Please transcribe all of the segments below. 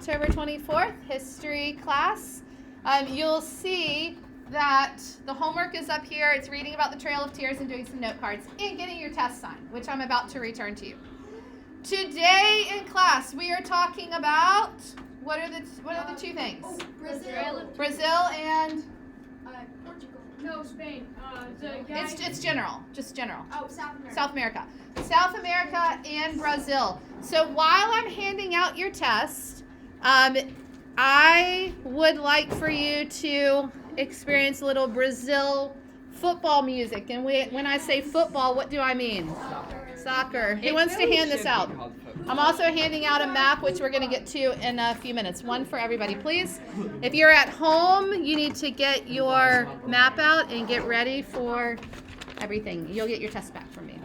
October 24th, history class. You'll see that the homework is up here. It's reading about the Trail of Tears and doing some note cards and getting your test signed, which I'm about to return to you. Today in class, we are talking about, what are the two things? Brazil and? Portugal. No, Spain. It's general, just general. Oh, South America. South America and Brazil. So while I'm handing out your test, I would like for you to experience a little Brazil football music. And when I say football, what do I mean? Soccer. Who wants to hand this out? I'm also handing out a map, which we're going to get to in a few minutes. One for everybody, please. If you're at home, you need to get your map out and get ready for everything. You'll get your test back from me.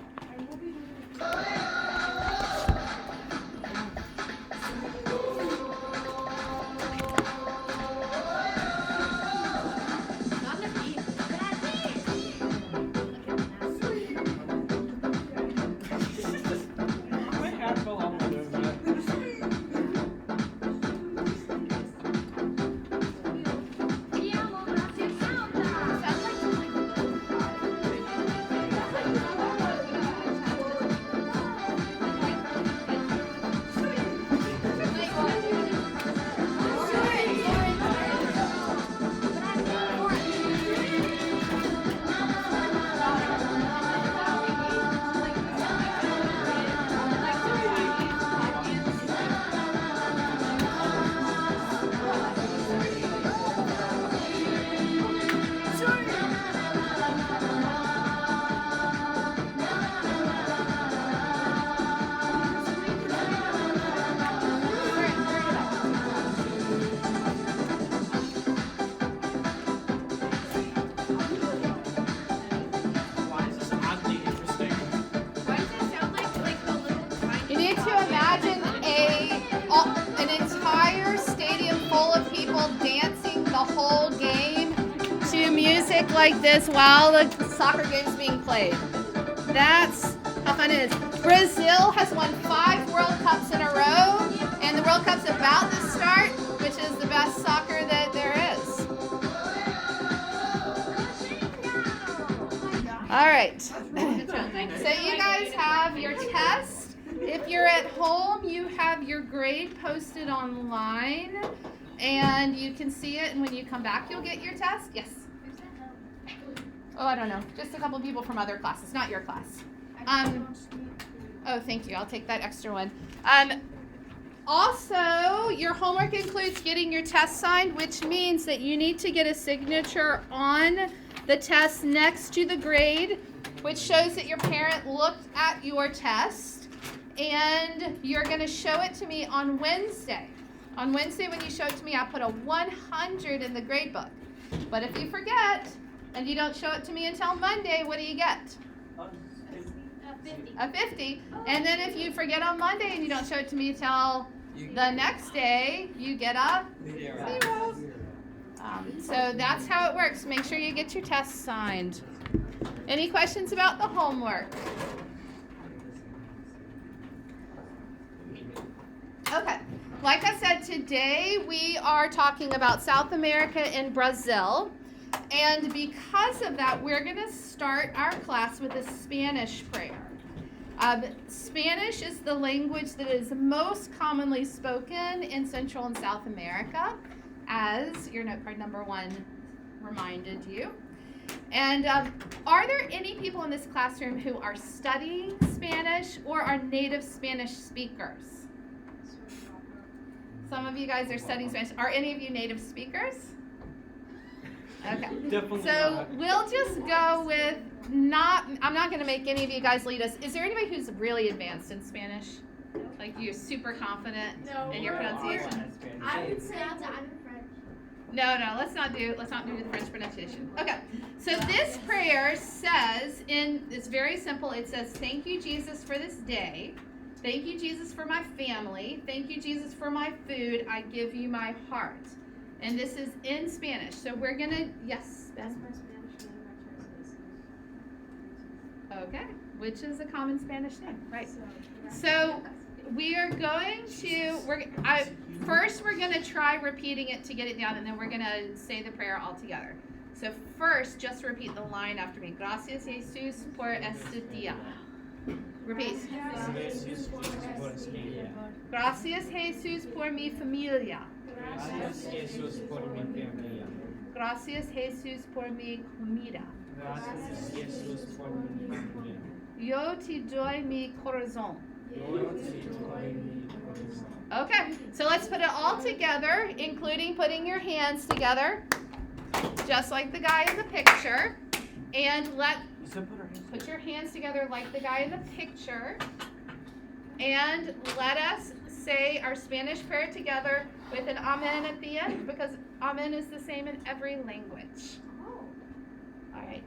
Like this while the soccer game is being played. That's how fun it is. Brazil has won 5 World Cups in a row, and the World Cup's about to start, which is the best soccer that there is. All right. So you guys have your test. If you're at home, you have your grade posted online, and you can see it, and when you come back, you'll get your test. Yes. Oh, I don't know. Just a couple of people from other classes, not your class. Oh, thank you. I'll take that extra one. Also, your homework includes getting your test signed, which means that you need to get a signature on the test next to the grade, which shows that your parent looked at your test, and you're going to show it to me on Wednesday. On Wednesday, when you show it to me, I put a 100 in the grade book. But if you forget, and you don't show it to me until Monday, what do you get? A 50. And then if you forget on Monday and you don't show it to me until the next day, you get a 0. So that's how it works. Make sure you get your test signed. Any questions about the homework? Okay. Like I said, today we are talking about South America and Brazil. And because of that, we're going to start our class with a Spanish prayer. Spanish is the language that is most commonly spoken in Central and South America, as your note card number 1 reminded you. And are there any people in this classroom who are studying Spanish or are native Spanish speakers? Some of you guys are studying Spanish. Are any of you native speakers? Okay. Definitely so not. We'll just go with I'm not going to make any of you guys lead us. Is there anybody who's really advanced in Spanish? Like you're super confident in your pronunciation? I would say I'm in French. No, let's not do the French pronunciation. Okay. So this prayer says, it's very simple. It says, "Thank you, Jesus, for this day. Thank you, Jesus, for my family. Thank you, Jesus, for my food. I give you my heart." And this is in Spanish. So we're going to, yes, Ben? My Spanish name Okay, which is a common Spanish name, right? So, So we are going to, first we're going to try repeating it to get it down, and then we're going to say the prayer all together. So first, just repeat the line after me. Gracias, Jesus, por este día. Repeat. Gracias, Jesus, por mi familia. Gracias, Jesús, por mi familia. Gracias, Jesus, por mi comida. Gracias, Jesús, por mi familia. Yo te doy mi corazón. Yo te doy mi corazón. Okay, so let's put it all together, including putting your hands together, just like the guy in the picture. And put your hands together like the guy in the picture. And let us say our Spanish prayer together with an amen at the end, because amen is the same in every language. All right.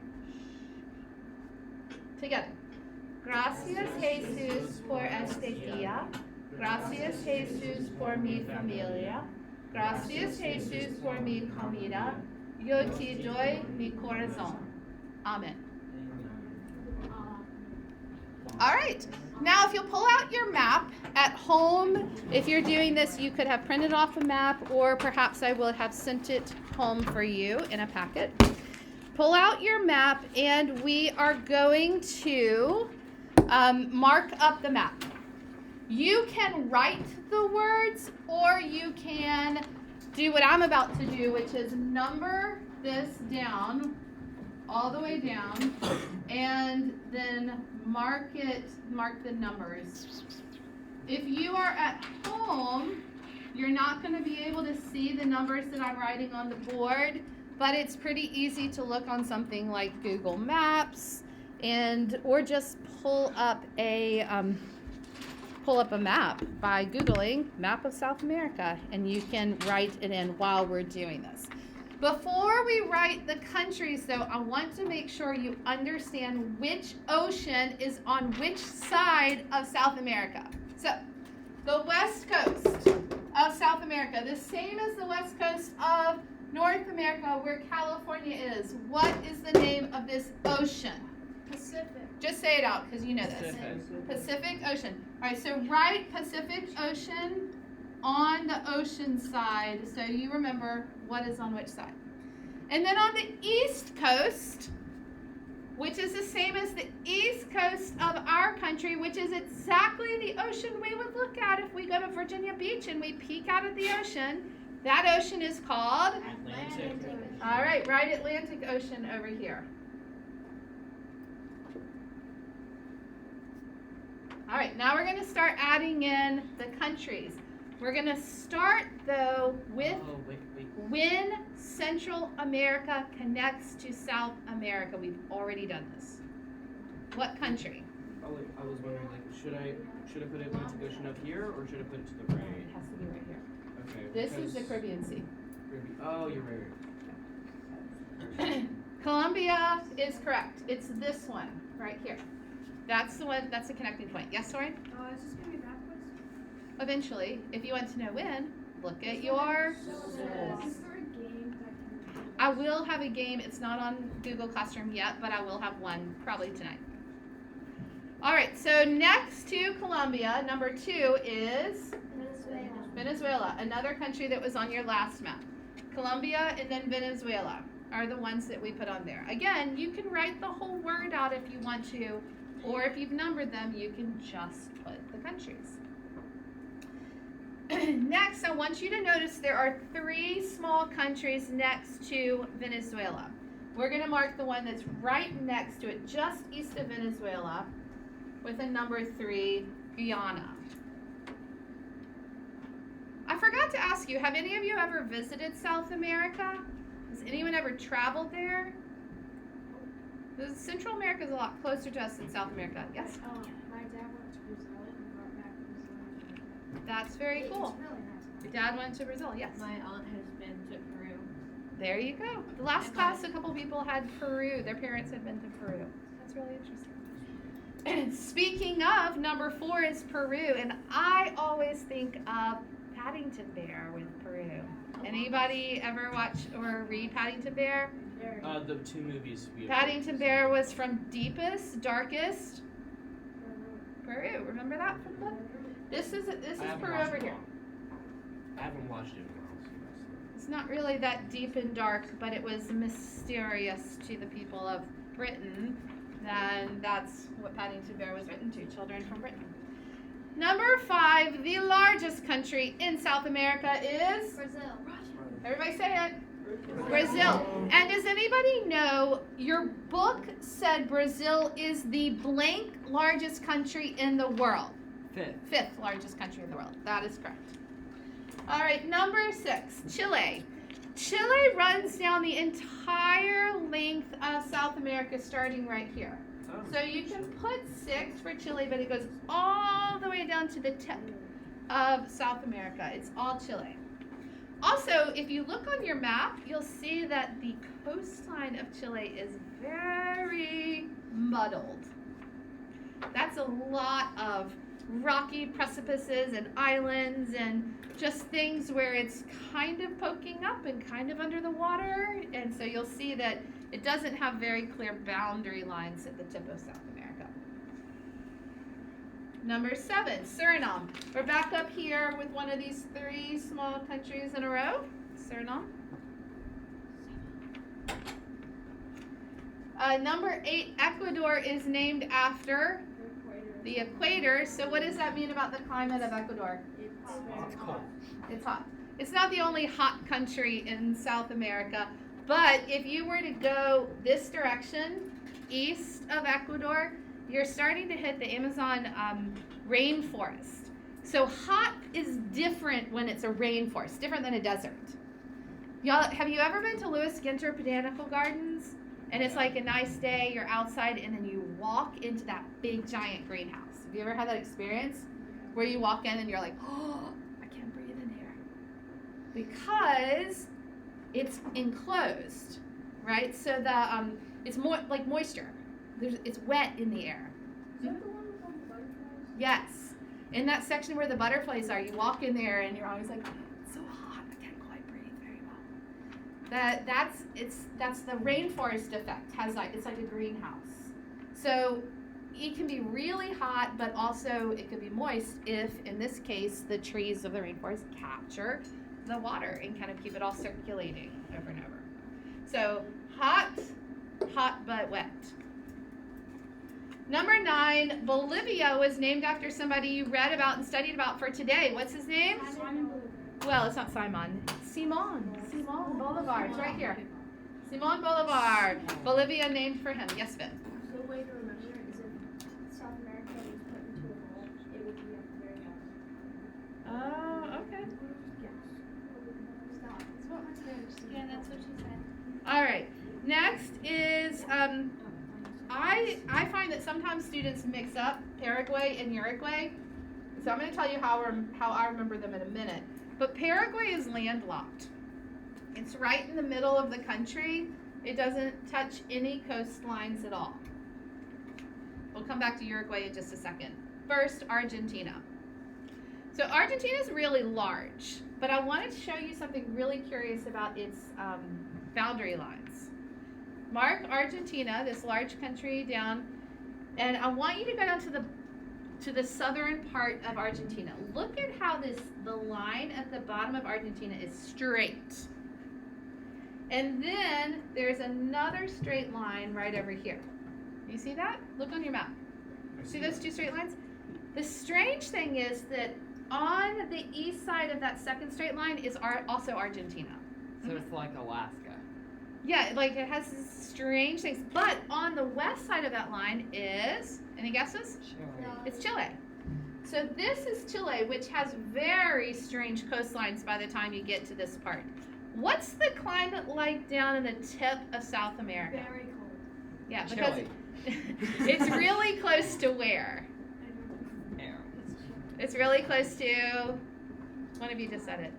Together. Gracias, Jesus, por este día. Gracias, Jesus, por mi familia. Gracias, Jesus, por mi comida. Yo te doy mi corazón. Amen. All right. Now, if you'll pull out your map at home, if you're doing this, you could have printed off a map, or perhaps I will have sent it home for you in a packet. Pull out your map, and we are going to mark up the map. You can write the words, or you can do what I'm about to do, which is number this down, all the way down, and then mark the numbers. If you are at home, you're not going to be able to see the numbers that I'm writing on the board, but it's pretty easy to look on something like Google Maps, or just pull up a map by Googling map of South America, and you can write it in while we're doing this. Before we write the countries, though, I want to make sure you understand which ocean is on which side of South America. So, the west coast of South America, the same as the west coast of North America, where California is. What is the name of this ocean? Pacific. Just say it out, because you know this. Pacific Ocean. All right, so write Pacific Ocean on the ocean side, so you remember what is on which side. And then on the east coast, which is the same as the east coast of our country, which is exactly the ocean we would look at if we go to Virginia Beach and we peek out at the ocean. That ocean is called? Atlantic. All right, write Atlantic Ocean over here. All right, now we're going to start adding in the countries. We're going to start, though, with when Central America connects to South America. We've already done this. What country? Oh, wait, I was wondering, should I put Atlantic Ocean up here, or should I put it to the right? It has to be right here. Okay. This is the Caribbean Sea. Oh, you're right. Colombia is correct. It's this one right here. That's the one. That's the connecting point. Yes, Soren? Is this going to be backwards? Eventually, if you want to know when, look at your. Is there a game that can... I will have a game. It's not on Google Classroom yet, but I will have one probably tonight. All right, so next to Colombia, number 2 is Venezuela, another country that was on your last map. Colombia and then Venezuela are the ones that we put on there. Again, you can write the whole word out if you want to, or if you've numbered them, you can just put the countries. Next, I want you to notice there are 3 small countries next to Venezuela. We're going to mark the one that's right next to it, just east of Venezuela, with a number 3, Guyana. I forgot to ask you, have any of you ever visited South America? Has anyone ever traveled there? Central America is a lot closer to us than South America. Yes? My dad went to Brazil and brought back Brazil. That's very cool. It's really nice. Your dad went to Brazil, yes. My aunt has been to Peru. There you go. The last class, a couple people had Peru. Their parents had been to Peru. That's really interesting. Speaking of, number 4 is Peru, and I always think of Paddington Bear with Peru. Anybody ever watch or read Paddington Bear? The 2 movies we have. Paddington Bear was from deepest, darkest Peru. Remember that from the book? This is I haven't Peru watched over it in a here. while. I haven't watched it in a while. So It's not really that deep and dark, but it was mysterious to the people of Britain. And that's what Paddington Bear was written to, children from Britain. Number 5, the largest country in South America is? Brazil. Everybody say it. Brazil. And does anybody know your book said Brazil is the blank largest country in the world? Fifth largest country in the world. That is correct. All right, number 6, Chile. Chile runs down the entire length of South America, starting right here. Oh. So you can put 6 for Chile, but it goes all the way down to the tip of South America. It's all Chile. Also, if you look on your map, you'll see that the coastline of Chile is very muddled. That's a lot of rocky precipices and islands and just things where it's kind of poking up and kind of under the water. And so you'll see that it doesn't have very clear boundary lines at the tip of South America. Number 7, Suriname. We're back up here with one of these 3 small countries in a row. Suriname. Number 8, Ecuador is named after the equator. So what does that mean about the climate of Ecuador? It's cold. It's hot. It's not the only hot country in South America, but if you were to go this direction, east of Ecuador, you're starting to hit the Amazon rainforest. So hot is different when it's a rainforest, different than a desert. Y'all, have you ever been to Lewis Ginter Botanical Gardens? And it's like a nice day, you're outside, and then you walk into that big giant greenhouse. Have you ever had that experience? Where you walk in and you're like, oh, I can't breathe in here. Because it's enclosed, right? So the it's more like moisture. It's wet in the air. Is that the one with all the butterflies? Yes. In that section where the butterflies are, you walk in there and you're always like, it's so hot, I can't quite breathe very well. That's the rainforest effect. It's like a greenhouse. So it can be really hot, but also it could be moist if, in this case, the trees of the rainforest capture the water and kind of keep it all circulating over and over. So hot but wet. Number 9, Bolivia was named after somebody you read about and studied about for today. What's his name? Simon Bolivar. Well, it's not Simon. Simon Bolivar. It's right here. Simon Bolivar. Bolivia named for him. Yes, Ben. The way to remember it is if South America was put into a bowl, it would be at the very bottom. Oh, okay. Yes. Stop. It's what my Spanish said. Yeah, that's what she said. All right. Next is I find that sometimes students mix up Paraguay and Uruguay. So I'm going to tell you how I remember them in a minute. But Paraguay is landlocked. It's right in the middle of the country. It doesn't touch any coastlines at all. We'll come back to Uruguay in just a second. First, Argentina. So Argentina is really large, but I wanted to show you something really curious about its boundary lines. Mark Argentina, this large country down, and I want you to go down to the southern part of Argentina. Look at how the line at the bottom of Argentina is straight. And then there's another straight line right over here. You see that? Look on your map. See those 2 straight lines? The strange thing is that on the east side of that second straight line is also Argentina. So it's like Alaska. Yeah, like it has these strange things. But on the west side of that line is, any guesses? It's Chile. So this is Chile, which has very strange coastlines by the time you get to this part. What's the climate like down in the tip of South America? Very cold. Yeah, because Chile. it's really close to where? Air. It's really close to, one of you just said it.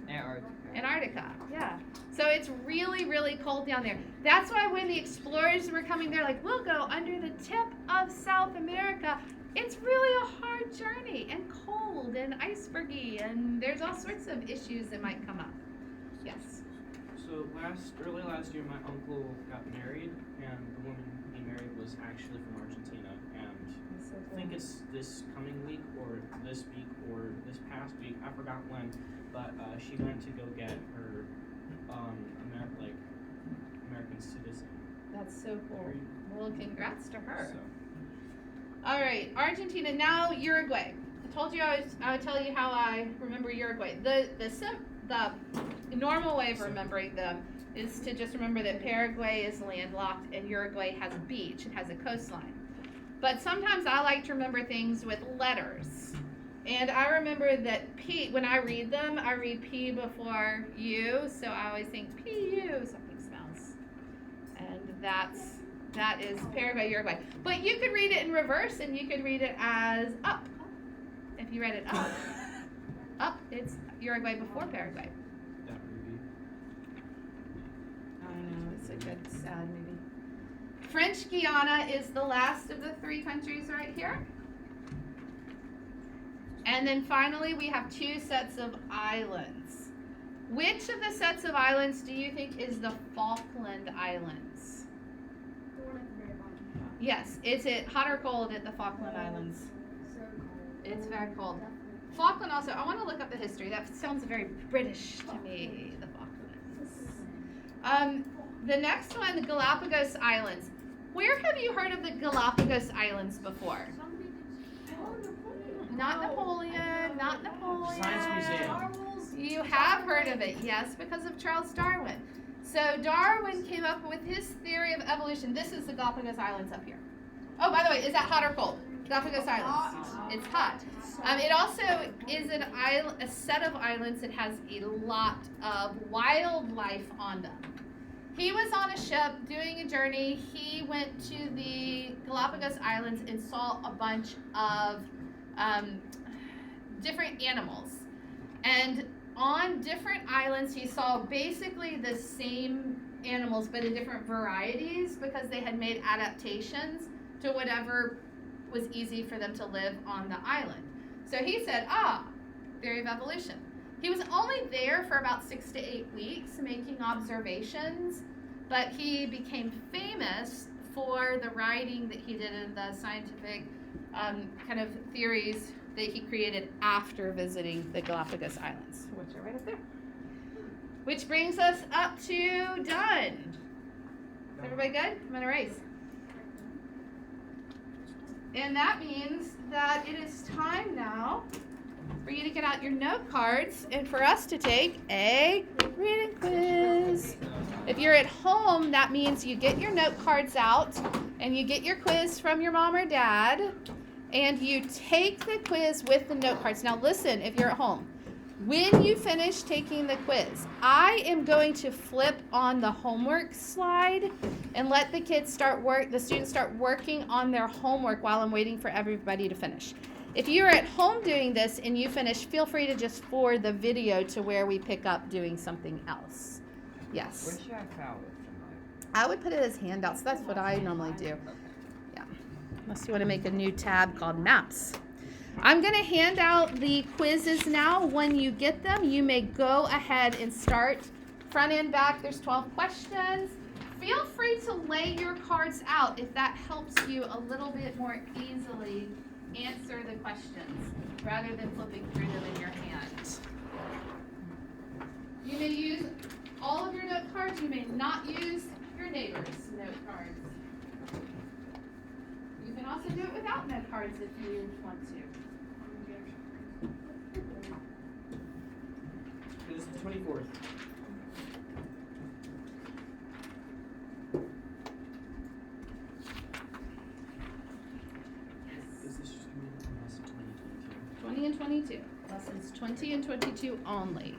Antarctica. Antarctica, yeah. So it's really, really cold down there. That's why when the explorers were coming, they're like, we'll go under the tip of South America. It's really a hard journey and cold and icebergy, and there's all sorts of issues that might come up. Yes. So early last year, my uncle got married, and the woman he married was actually from Argentina, and That's so I cool. think it's this coming week or this week or this past week. I forgot when, but she went to go get her American citizen. That's so cool. degree. Well, congrats to her. So, All right, Argentina. Now Uruguay. I told you I would tell you how I remember Uruguay. The normal way of remembering them is to just remember that Paraguay is landlocked and Uruguay has a beach. It has a coastline. But sometimes I like to remember things with letters. And I remember that P, when I read them, I read P before U, so I always think PU, something smells. And that is Paraguay, Uruguay. But you could read it in reverse and you could read it as up. If you read it up, up, it's Uruguay before Paraguay. that movie. I know, it's a good, sad movie. French Guiana is the last of the three countries right here. And then finally, we have two sets of islands. Which of the sets of islands do you think is the Falkland Islands? The one at the very bottom. Yes, is it hot or cold at the Falkland Islands? So cold. It's very cold. Definitely. Falkland also, I want to look up the history. That sounds very British to me, the Falklands. The next one, the Galapagos Islands. Where have you heard of the Galapagos Islands before? Not Napoleon, not Napoleon. Science Museum. You have heard of it, yes, because of Charles Darwin. So Darwin came up with his theory of evolution. This is the Galapagos Islands up here. Oh, by the way, is that hot or cold? Galapagos Islands. It's hot. It also is an island, a set of islands that has a lot of wildlife on them. He was on a ship doing a journey. He went to the Galapagos Islands and saw a bunch of different animals. And on different islands, he saw basically the same animals, but in different varieties because they had made adaptations to whatever was easy for them to live on the island. So he said, theory of evolution. He was only there for about 6 to 8 weeks making observations, but he became famous for the writing that he did in the scientific kind of theories that he created after visiting the Galapagos Islands, which are right up there. Which brings us up to done. Is everybody good? I'm gonna race. And that means that it is time now for you to get out your note cards and for us to take a reading quiz. If you're at home, that means you get your note cards out and you get your quiz from your mom or dad and you take the quiz with the note cards. Now listen, if you're at home, when you finish taking the quiz, I am going to flip on the homework slide and let the students start working on their homework while I'm waiting for everybody to finish. If you're at home doing this and you finish, feel free to just forward the video to where we pick up doing something else. Yes. Where should I file it tonight? I would put it as handouts. That's what I normally do. Yeah. Unless you want to make a new tab called Maps. I'm going to hand out the quizzes now. When you get them, you may go ahead and start. Front and back, there's 12 questions. Feel free to lay your cards out if that helps you a little bit more easily answer the questions rather than flipping through them in your hand. You may use all of your note cards. You may not use your neighbor's note cards. You can also do it without note cards if you want to. It is the 24th. Is this just going to be lesson 2022? 20 and 22. Lessons 20 and 22 only.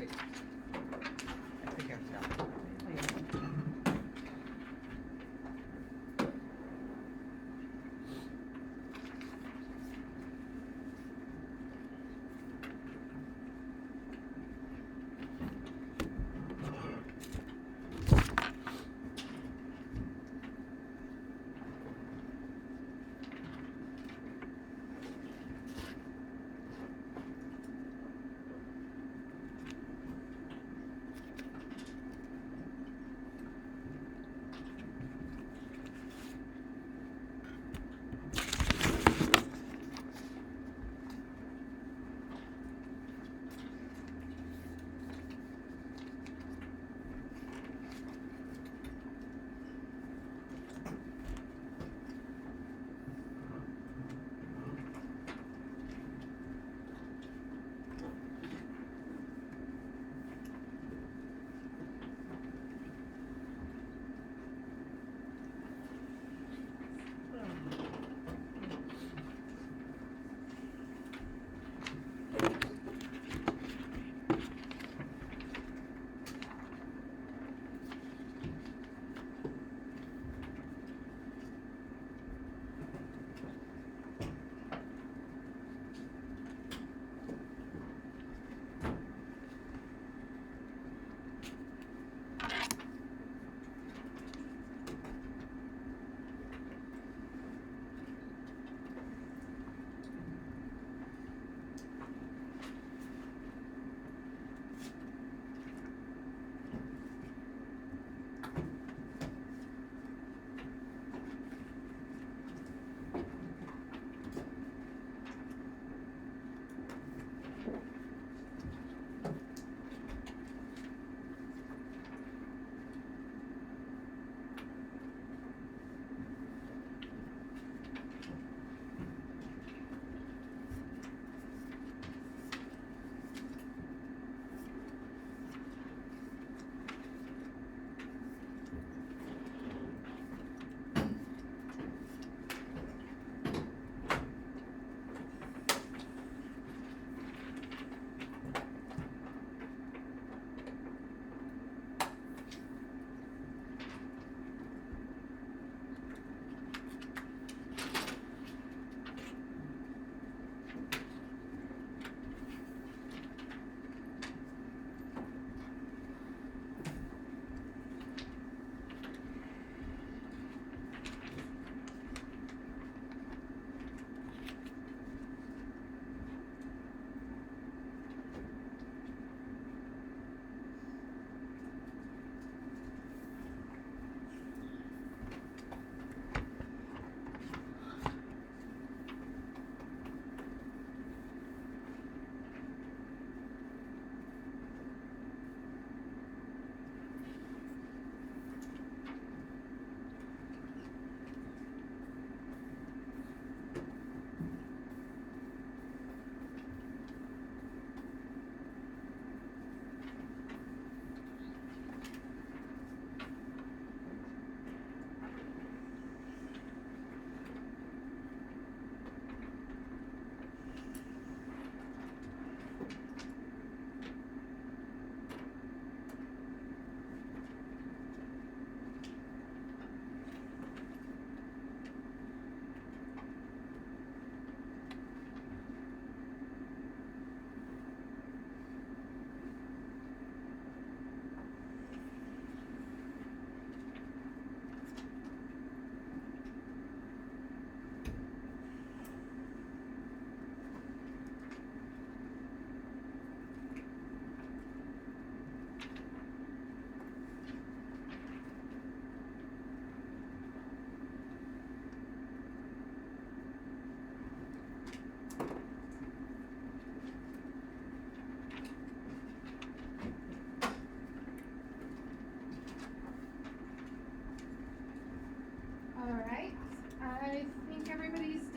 Wait. I think I've got it.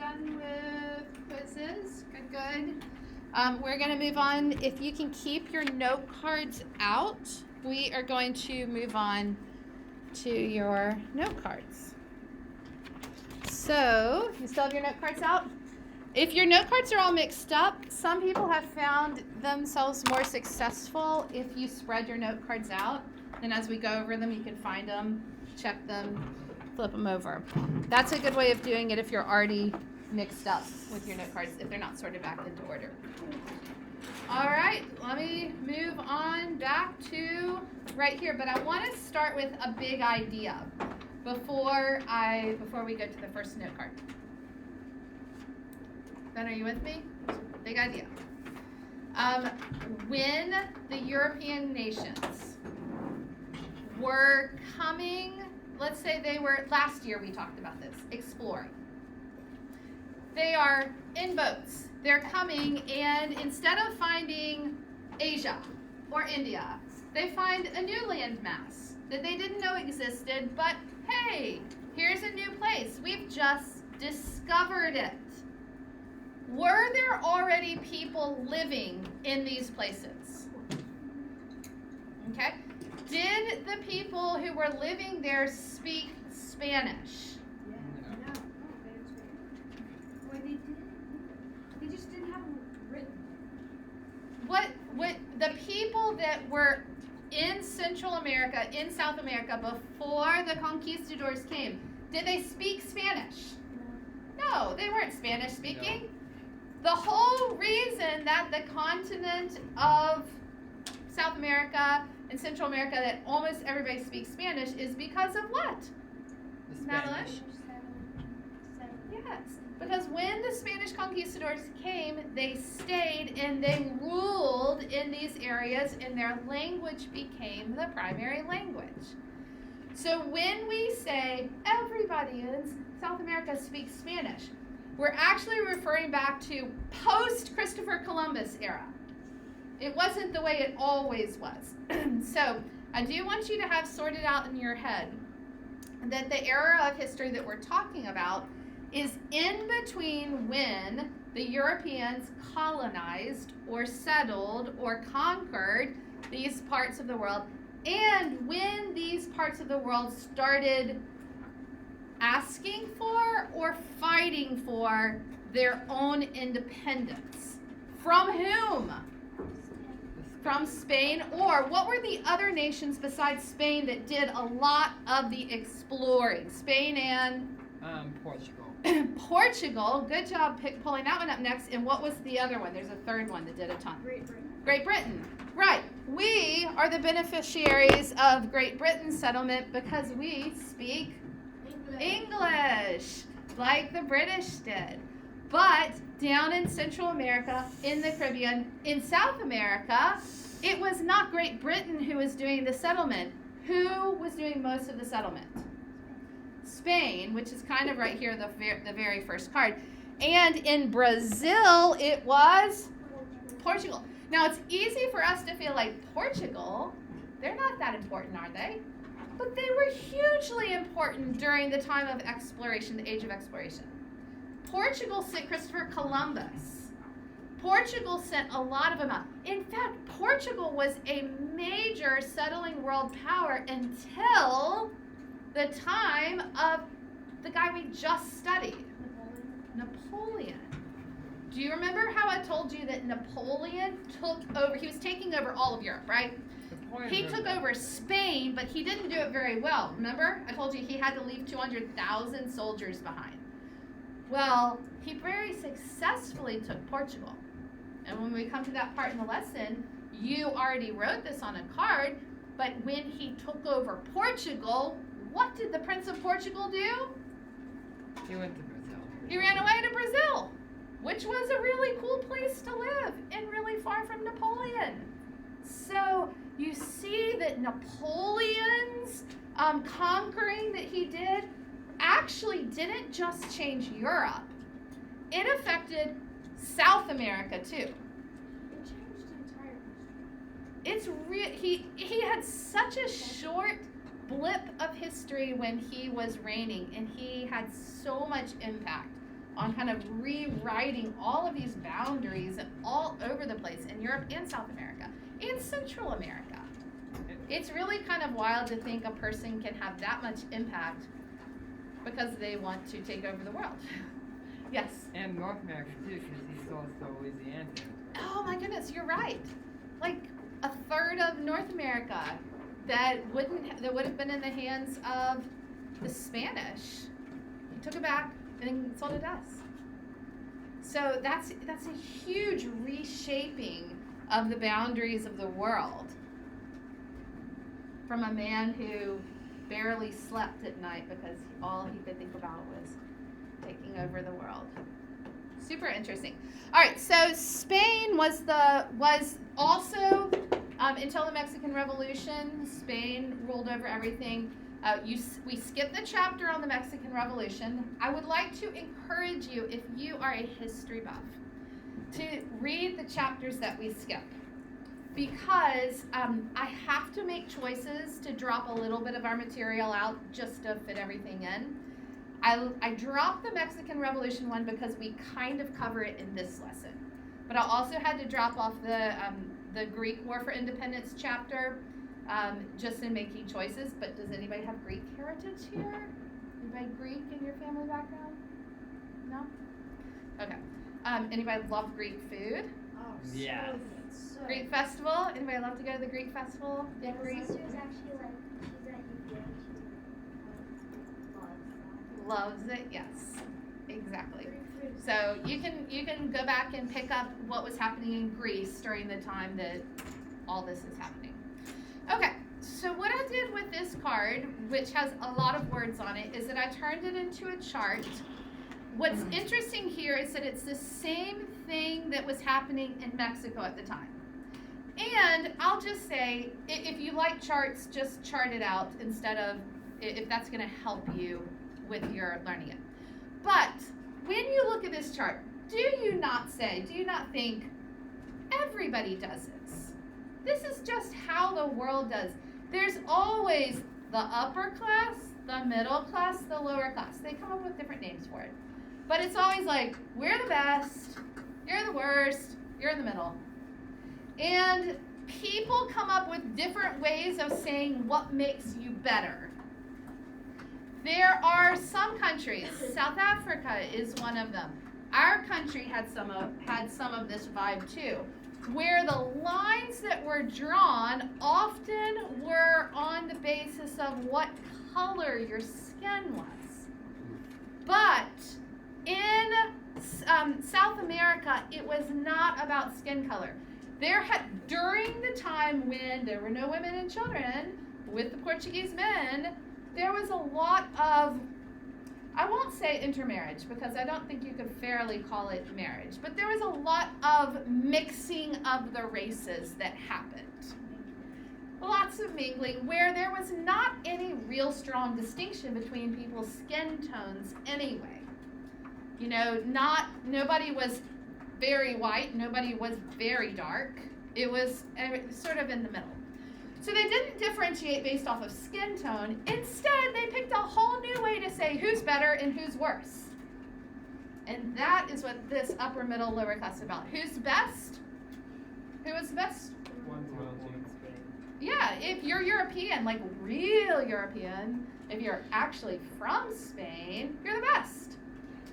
done with quizzes. Good, good. We're going to move on. If you can keep your note cards out, we are going to move on to your note cards. So, you still have your note cards out? If your note cards are all mixed up, some people have found themselves more successful if you spread your note cards out. And as we go over them, you can find them, check them, flip them over. That's a good way of doing it if you're already mixed up with your note cards, if they're not sorted back into order. All right, let me move on back to right here, but I want to start with a big idea before we go to the first note card. Ben, are you with me? Big idea. When the European nations were coming, let's say they were, last year we talked about this, exploring. They are in boats. They're coming, and instead of finding Asia or India, they find a new landmass that they didn't know existed, but hey, here's a new place. We've just discovered it. Were there already people living in these places? Okay. Did the people who were living there speak Spanish? No. Or they didn't. They just didn't have them written. What the people that were in Central America, in South America, before the conquistadors came, did they speak Spanish? No, they weren't Spanish speaking. No. The whole reason that the continent of South America and Central America, that almost everybody speaks Spanish, is because of what? Madeline? Yes. Because when the Spanish conquistadors came, they stayed and they ruled in these areas, and their language became the primary language. So when we say everybody in South America speaks Spanish, we're actually referring back to post-Christopher Columbus era. It wasn't the way it always was. So I do want you to have sorted out in your head that the era of history that we're talking about is in between when the Europeans colonized or settled or conquered these parts of the world, and when these parts of the world started asking for or fighting for their own independence. From whom? From Spain. Or what were the other nations besides Spain that did a lot of the exploring? Spain and? Portugal. Portugal. Good job pulling that one up next. And what was the other one? There's a third one that did a ton. Great Britain. Great Britain. Right. We are the beneficiaries of Great Britain's settlement because we speak English, like the British did. But down in Central America, in the Caribbean, in South America, it was not Great Britain who was doing the settlement. Who was doing most of the settlement? Spain, which is kind of right here, the very first card. And in Brazil, it was Portugal. Now, it's easy for us to feel like Portugal, they're not that important, are they? But they were hugely important during the time of exploration, the age of exploration. Portugal sent Christopher Columbus. Portugal sent a lot of them out. In fact, Portugal was a major settling world power until the time of the guy we just studied, Napoleon. Do you remember how I told you that Napoleon took over, he was taking over all of Europe, right? He took over Spain, but he didn't do it very well. Remember? I told you he had to leave 200,000 soldiers behind. Well, he very successfully took Portugal. And when we come to that part in the lesson, you already wrote this on a card, but when he took over Portugal, what did the Prince of Portugal do? He went to Brazil. He ran away to Brazil, which was a really cool place to live and really far from Napoleon. So you see that Napoleon's conquering that he did actually didn't just change Europe. It affected South America too. It changed the entire It's he had such a short blip of history when he was reigning, and he had so much impact on kind of rewriting all of these boundaries all over the place in Europe and South America and Central America. It's really kind of wild to think a person can have that much impact because they want to take over the world. Yes. And North America too, because he's also Louisiana. Oh my goodness, you're right. Like a third of North America that would have been in the hands of the Spanish. He took it back and sold it to us. So that's a huge reshaping of the boundaries of the world. From a man who barely slept at night because all he could think about was taking over the world. Super interesting. All right, so Spain was also until the Mexican Revolution. Spain ruled over everything. We skipped the chapter on the Mexican Revolution. I would like to encourage you, if you are a history buff, to read the chapters that we skip, because I have to make choices to drop a little bit of our material out just to fit everything in. I dropped the Mexican Revolution one because we kind of cover it in this lesson. But I also had to drop off the Greek War for Independence chapter just in making choices. But does anybody have Greek heritage here? Anybody Greek in your family background? No? Okay. Anybody love Greek food? Oh, Yes. so good. So Greek festival? Anybody love to go to the Greek festival? Yeah, Big my Greek? sister is actually like, she's at UVA. She loves that. Loves it, yes. Exactly. Greek food is So you can go back and pick up what was happening in Greece during the time that all this is happening. Okay, so what I did with this card, which has a lot of words on it, is that I turned it into a chart. What's interesting here is that it's the same thing that was happening in Mexico at the time. And I'll just say, if you like charts, just chart it out instead of, if that's going to help you with your learning it. But when you look at this chart, do you not think everybody does this? This is just how the world does. There's always the upper class, the middle class, the lower class. They come up with different names for it. But it's always like, we're the best, you're the worst, you're in the middle. And people come up with different ways of saying what makes you better. There are some countries, South Africa is one of them. Our country had some of this vibe too, where the lines that were drawn often were on the basis of what color your skin was. But in South America, it was not about skin color. During the time when there were no women and children with the Portuguese men, there was a lot of, I won't say intermarriage because I don't think you could fairly call it marriage, but there was a lot of mixing of the races that happened. Lots of mingling where there was not any real strong distinction between people's skin tones anyway. You know, nobody was very white, nobody was very dark. It was sort of in the middle. So they didn't differentiate based off of skin tone. Instead, they picked a whole new way to say who's better and who's worse. And that is what this upper, middle, lower class is about. Who's best? Who is best? One royalty. Yeah, if you're European, like real European, if you're actually from Spain, you're the best.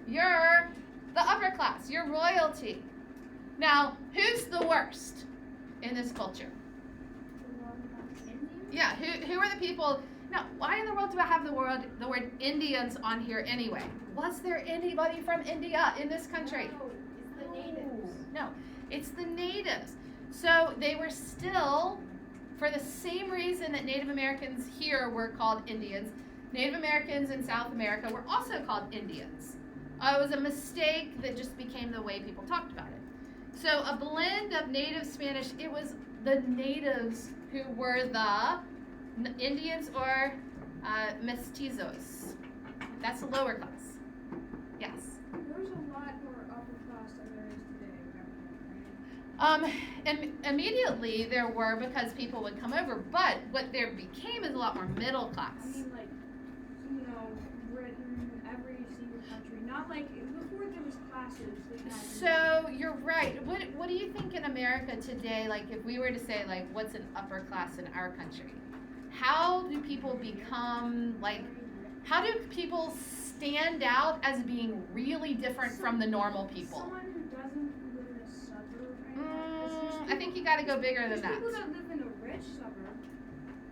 You're the upper class, you're royalty. Now, who's the worst in this culture? Yeah, who are the people? Now, why in the world do I have the word Indians on here anyway? Was there anybody from India in this country? No, it's the natives. No, it's the natives. So they were still, for the same reason that Native Americans here were called Indians, Native Americans in South America were also called Indians. It was a mistake that just became the way people talked about it. So a blend of native Spanish, it was the natives who were the Indians or mestizos. That's the lower class. Yes. There's a lot more upper class than there is today. And immediately there were because people would come over, but what there became is a lot more middle class. I mean, like, you know, Britain, every single country. Not like before there was classes. They had So you're right. What do you think in America today? Like, if we were to say, like, what's an upper class in our country? How do people become like How do people stand out as being really different from the normal people? Someone who doesn't live in a suburb, right? 'Cause there's I think you got to go bigger than there's that. people that live in a rich suburb.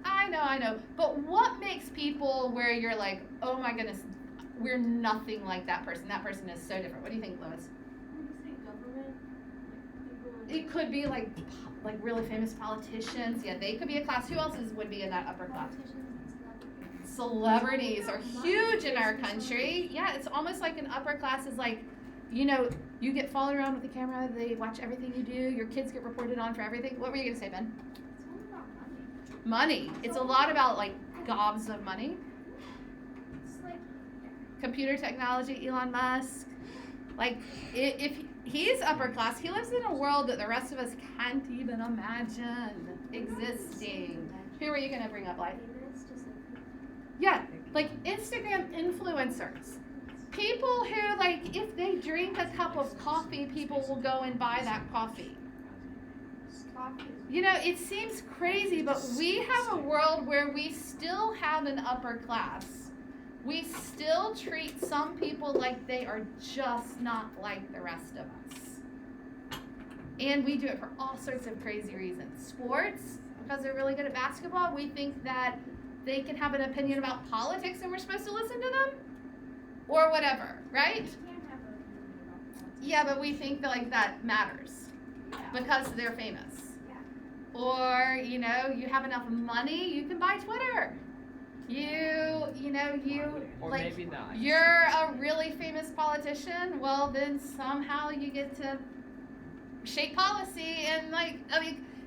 I know. But what makes people where you're like, oh my goodness, we're nothing like that person. That person is so different. What do you think, Lois? I would say government, like people in It could be like really famous politicians. Yeah, they could be a class. Who else would be in that upper class? politicians and celebrities. Celebrities are huge in our country. Yeah, it's almost like an upper class is like, you know, you get followed around with the camera. They watch everything you do. Your kids get reported on for everything. What were you gonna say, Ben? It's all about money. Money. It's a lot about like gobs of money. It's like Computer technology, Elon Musk. Like, if he's upper class, he lives in a world that the rest of us can't even imagine existing. Who are you gonna bring up, like? famous, just like Yeah, like Instagram influencers. People who, like, if they drink a cup of coffee, people will go and buy that coffee. coffee. You know, it seems crazy, but we have a world where we still have an upper class. We still treat some people like they are just not like the rest of us. And we do it for all sorts of crazy reasons. Sports, because they're really good at basketball, we think that they can have an opinion about politics and we're supposed to listen to them? Or whatever, right? You can't have a opinion about politics. Yeah, but we think that like that matters because they're famous. Yeah. Or, you know, you have enough money, you can buy Twitter. You Or like maybe not. you're a really famous politician, well then somehow you get to shape policy and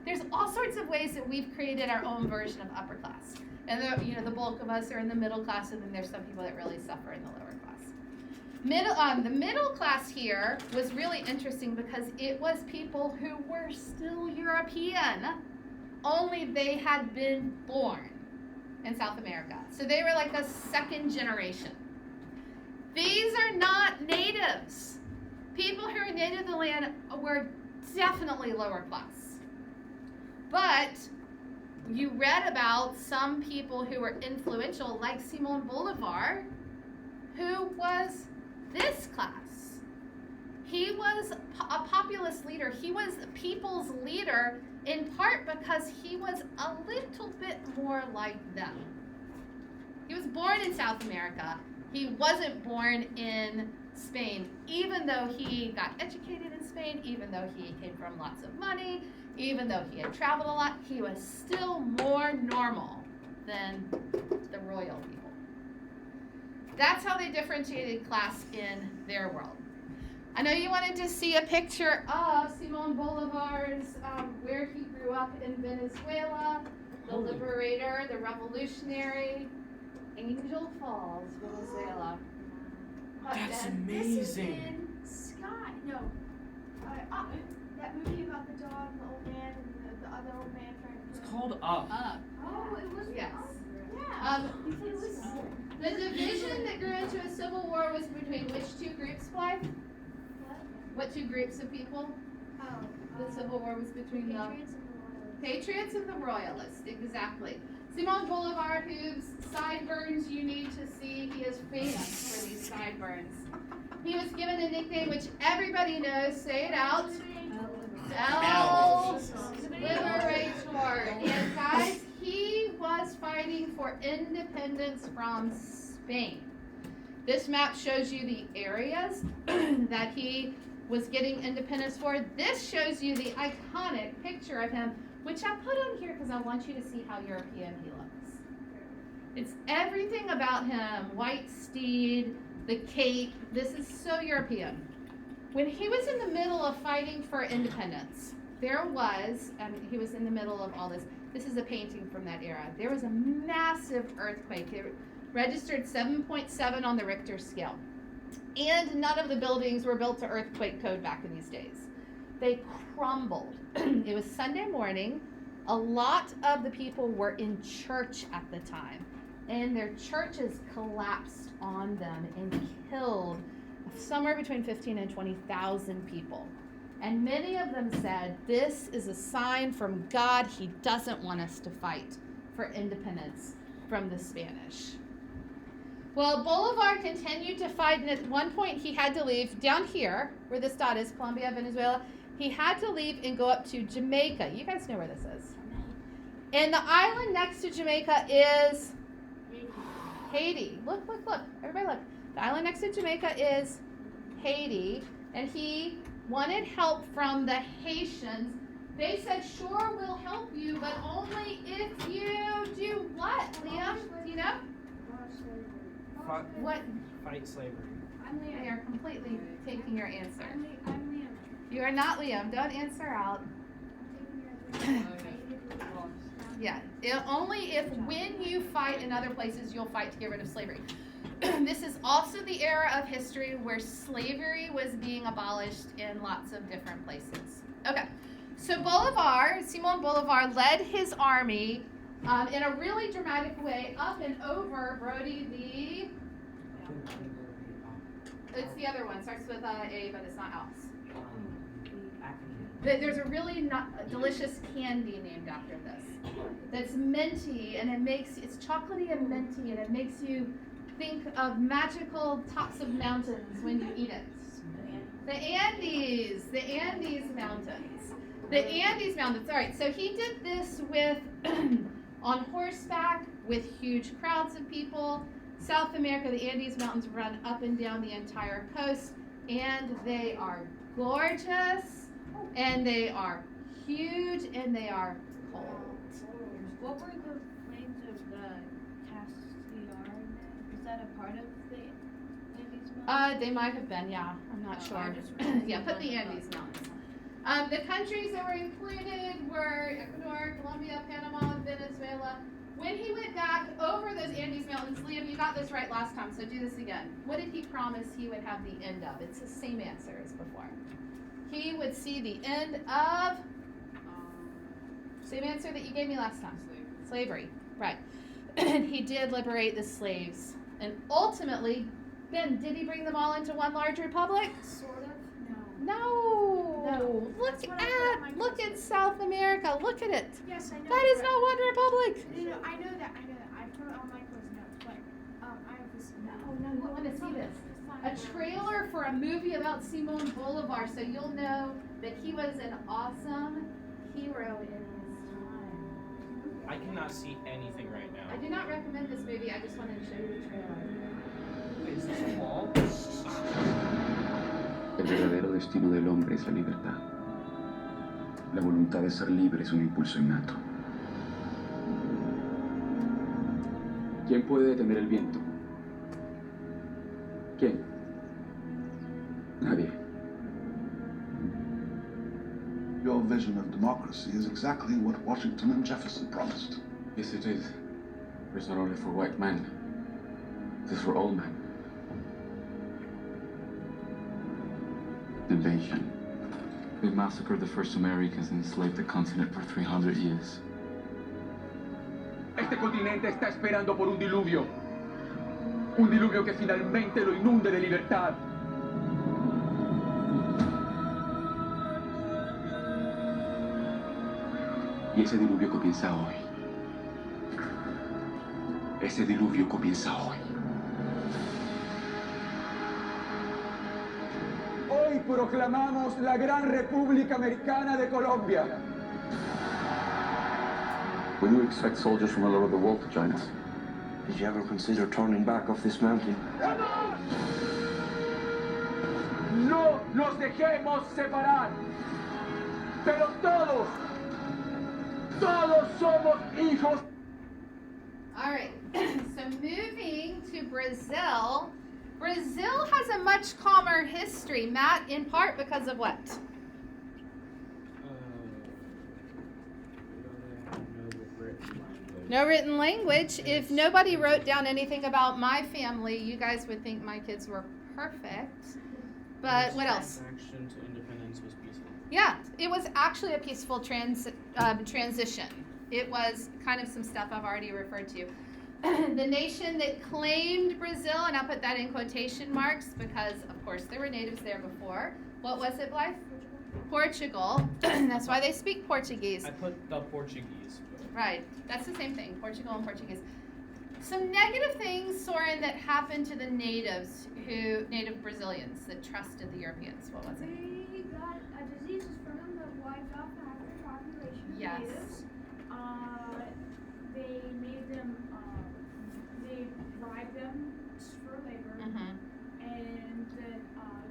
there's all sorts of ways that we've created our own version of upper class. And the bulk of us are in the middle class, and then there's some people that really suffer in the lower class. The middle class here was really interesting because it was people who were still European, only they had been born in South America. So they were like a second generation. These are not natives. People who are native to the land were definitely lower class. But you read about some people who were influential, like Simon Bolivar, who was this class. He was a populist leader. He was a people's leader in part because he was a little bit more like them. He was born in South America. He wasn't born in Spain, even though he got educated in Spain, even though he came from lots of money, even though he had traveled a lot, he was still more normal than the royal people. That's how they differentiated class in their world. I know you wanted to see a picture of Simon Bolivar's, where he grew up in Venezuela, the liberator, the revolutionary, Angel Falls, Venezuela. That's This is amazing. in Sky. No. That movie about the dog, the old man, and the other old man trying to. It's called Up. Oh, it was. Yes. Yeah. It was. The division that grew into a civil war was between which two groups, Blythe? What two groups of people? Oh. The civil war was between the Patriots and the Royals. Patriots and the Royalists, exactly. Simon Bolivar, whose sideburns you need to see, he is famous for these sideburns. He was given a nickname which everybody knows, say it out, El Liberator. And guys, he was fighting for independence from Spain. This map shows you the areas that he was getting independence for. This shows you the iconic picture of him, which I put on here because I want you to see how European he looks. It's everything about him. White steed, the cape. This is so European. When he was in the middle of fighting for independence, there was, he was in the middle of all this. This is a painting from that era. There was a massive earthquake. It registered 7.7 on the Richter scale. And none of the buildings were built to earthquake code back in these days. They crumbled. It was Sunday morning. A lot of the people were in church at the time, and their churches collapsed on them and killed somewhere between 15 and 20,000 people. And many of them said, this is a sign from God. He doesn't want us to fight for independence from the Spanish. Well, Bolivar continued to fight, and at one point he had to leave down here, where this dot is, Colombia, Venezuela. He had to leave and go up to Jamaica. You guys know where this is. And the island next to Jamaica is Haiti. Look, look, look. Everybody look. The island next to Jamaica is Haiti. And he wanted help from the Haitians. They said, sure, we'll help you, but only if you do what, Liam? Do you know? Fight, What? fight slavery. I'm They Liam. are completely taking your answer. I'm Liam. You are not Liam. Don't answer out. Yeah. Only if when you fight in other places, you'll fight to get rid of slavery. This is also the era of history where slavery was being abolished in lots of different places. Okay. So Bolivar, Simon Bolivar, led his army in a really dramatic way up and over, Brody, it's the other one. Starts with A, but it's not Alps. There's a really delicious candy named after this. That's minty, and it's chocolatey and minty, and it makes you think of magical tops of mountains when you eat it. The Andes Mountains. The Andes Mountains. All right, so he did this with on horseback with huge crowds of people. South America, the Andes Mountains run up and down the entire coast, and they are gorgeous, and they are huge, and they are cold. What were the plains of the Castellar? Is that a part of the Andes Mountains? They might have been, yeah. I'm not sure. I just remember Yeah, put the one Andes Mountains. The countries that were included were Ecuador, Colombia, Panama, Venezuela. When he went back over those Andes Mountains, Liam, you got this right last time, so do this again. What did he promise he would have the end of? It's the same answer as before. He would see the end of, same answer that you gave me last time. Slavery, right. And he did liberate the slaves. And ultimately, Ben, did he bring them all into one large republic? Sort of. No. No. Look That's what I thought my look cousin at said. South America. Look at it. Yes, I know. That is but- not one republic. No, I know that. I put it on Michael's notes, but I have this. No, you want to see this. A trailer for a movie about Simon Bolivar, so you'll know that he was an awesome hero in his time. I cannot see anything right I now. do not recommend this movie. I just wanted to show you the trailer. Wait, is this a wall? El verdadero destino del hombre es la libertad. La voluntad de ser libre es un impulso innato. ¿Quién puede detener el viento? ¿Quién? Nadie. Your vision of democracy is exactly what Washington and Jefferson promised. Yes, it is. But it's not only for white men. It is for all men. Invasion. They massacred the first Americans and enslaved the continent for 300 years. Este continente está esperando por un diluvio. Un diluvio que finalmente lo inunde de libertad. Y ese diluvio comienza hoy. Ese diluvio comienza hoy. Hoy proclamamos la Gran República Americana de Colombia. When you expect soldiers from all over the world to join us? Did you ever consider turning back off this mountain? No nos dejemos separar. Pero todos somos hijos. All right, so moving to Brazil. Brazil has a much calmer history, Matt, in part because of what? No written language. If nobody wrote down anything about my family, you guys would think my kids were perfect. But what else? Transaction to independence was peaceful. Yeah, it was actually a peaceful transition. It was kind of some stuff I've already referred to. The nation that claimed Brazil, and I'll put that in quotation marks because, of course, there were natives there before. What was it, Blythe? Portugal. That's why they speak Portuguese. I put the Portuguese. But Right. That's the same thing. Portugal and Portuguese. Some negative things, Soren, that happened to the native Brazilians that trusted the Europeans. What was it? They got diseases from them that wiped off half their population of Yes. natives. They made them, they bribed them for labor, Mm-hmm. and that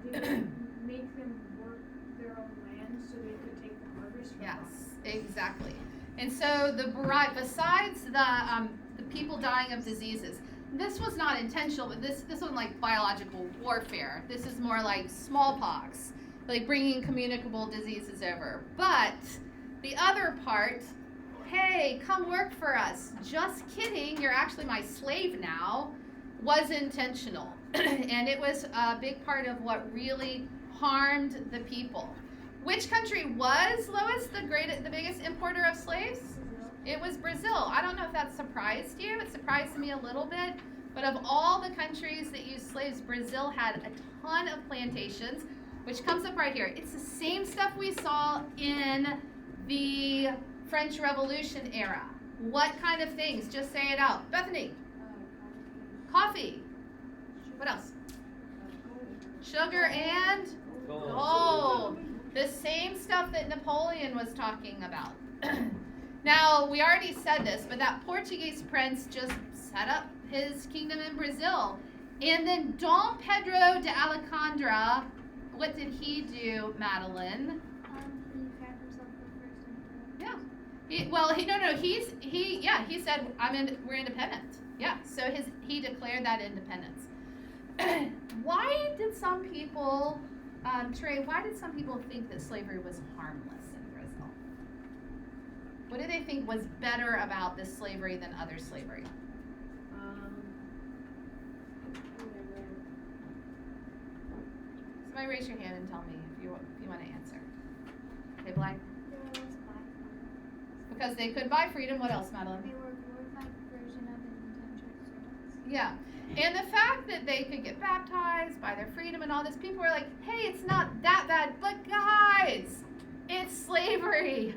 they would make them work their own land so they could take the harvest from Yes, them. exactly. And so besides the people dying of diseases, this was not intentional, but this wasn't like biological warfare. This is more like smallpox, like bringing communicable diseases over. But the other part, hey, come work for us. Just kidding, you're actually my slave now, was intentional. And it was a big part of what really harmed the people. Which country was, Lois, the biggest importer of slaves? It was Brazil. I don't know if that surprised you. It surprised me a little bit. But of all the countries that used slaves, Brazil had a ton of plantations, which comes up right here. It's the same stuff we saw in the French Revolution era. What kind of things? Just say it out. Bethany. Coffee. What else? Sugar and gold. The same stuff that Napoleon was talking about. Now, we already said this, but that Portuguese prince just set up his kingdom in Brazil. And then Dom Pedro de Alcântara, what did he do, Madeline? He found himself the first emperor. Yeah. He said, we're independent. Yeah, so he declared that independence. Why did some people, Trey, think that slavery was harmless in Brazil? What do they think was better about this slavery than other slavery? Somebody raise your hand and tell me if you want to answer. Okay, Blythe? Because they could buy freedom. What else, Madeline? They were a glorified version of indentured servants. Yeah. And the fact that they could get baptized, buy their freedom and all this, people were like, hey, it's not that bad. But guys, it's slavery.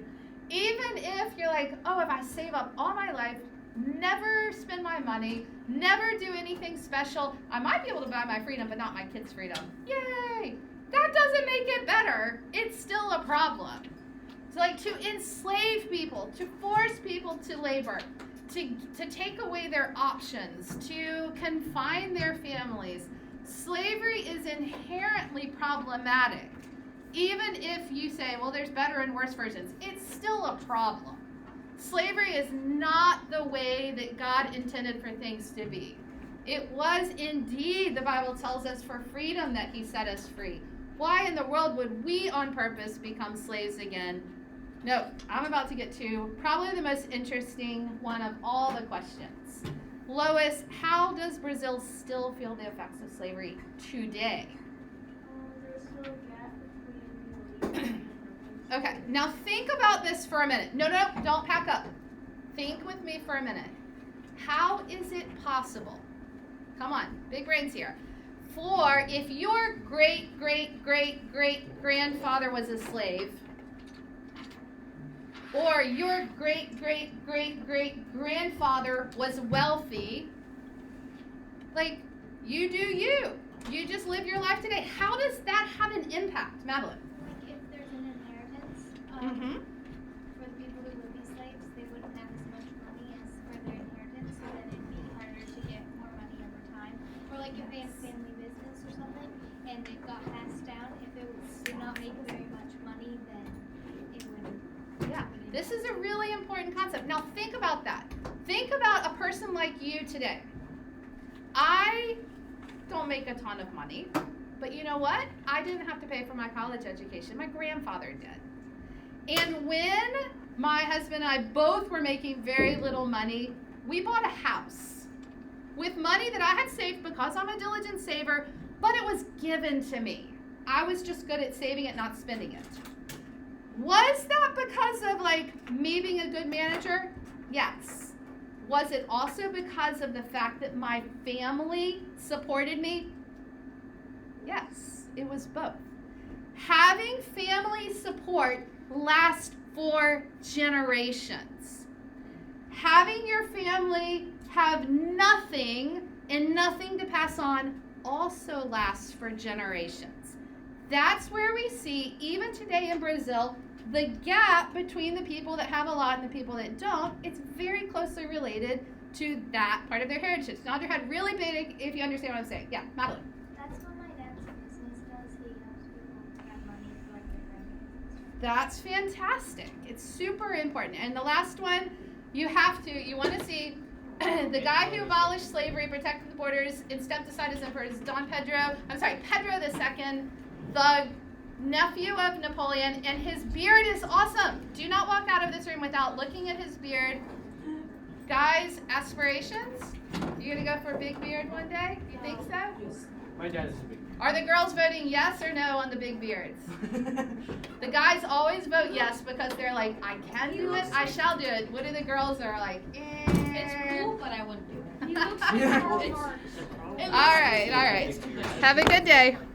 Even if you're like, oh, if I save up all my life, never spend my money, never do anything special, I might be able to buy my freedom, but not my kids' freedom. Yay! That doesn't make it better. It's still a problem. So like to enslave people, to force people to labor, to take away their options, to confine their families. Slavery is inherently problematic. Even if you say, well, there's better and worse versions, it's still a problem. Slavery is not the way that God intended for things to be. It was indeed, the Bible tells us, for freedom that he set us free. Why in the world would we on purpose become slaves again? No, I'm about to get to probably the most interesting one of all the questions. Lois, how does Brazil still feel the effects of slavery today? There's still a gap between the elite and Okay, now think about this for a minute. No, don't pack up. Think with me for a minute. How is it possible? Come on, big brains here. For if your great, great, great, great grandfather was a slave, or your great, great, great, great grandfather was wealthy, like, you do you. You just live your life today. How does that have an impact, Madeline? Like if there's an inheritance, Mm-hmm. for the people who would be slaves, they wouldn't have as much money as for their inheritance, so then it'd be harder to get more money over time. Or like if they have family business or something, and it got passed down, if it did not make very much money, then it wouldn't. Yeah, this is a really important concept. Now think about that. Think about a person like you today. I don't make a ton of money, but you know what? I didn't have to pay for my college education. My grandfather did. And when my husband and I both were making very little money, we bought a house with money that I had saved because I'm a diligent saver, but it was given to me. I was just good at saving it, not spending it. Was that because of like me being a good manager? Yes. Was it also because of the fact that my family supported me? Yes, it was both. Having family support lasts for generations. Having your family have nothing and nothing to pass on also lasts for generations. That's where we see, even today in Brazil, the gap between the people that have a lot and the people that don't. It's very closely related to that part of their heritage. Nod your head really big if you understand what I'm saying. Yeah, Madeline. That's what my dad's business does. He helps people have money for like their grandkids. That's fantastic. It's super important. And the last one, you want to see the guy who abolished slavery, protected the borders, and stepped aside as emperor is Pedro II, the nephew of Napoleon, and his beard is awesome. Do not walk out of this room without looking at his beard. Guys, aspirations? You gonna go for a big beard one day? You think so? My dad is a big. Are the girls voting yes or no on the big beards? The guys always vote yes because they're like, I can do it, I shall do it. What do the girls are like? It's cool, but I wouldn't do it. All right. Have a good day.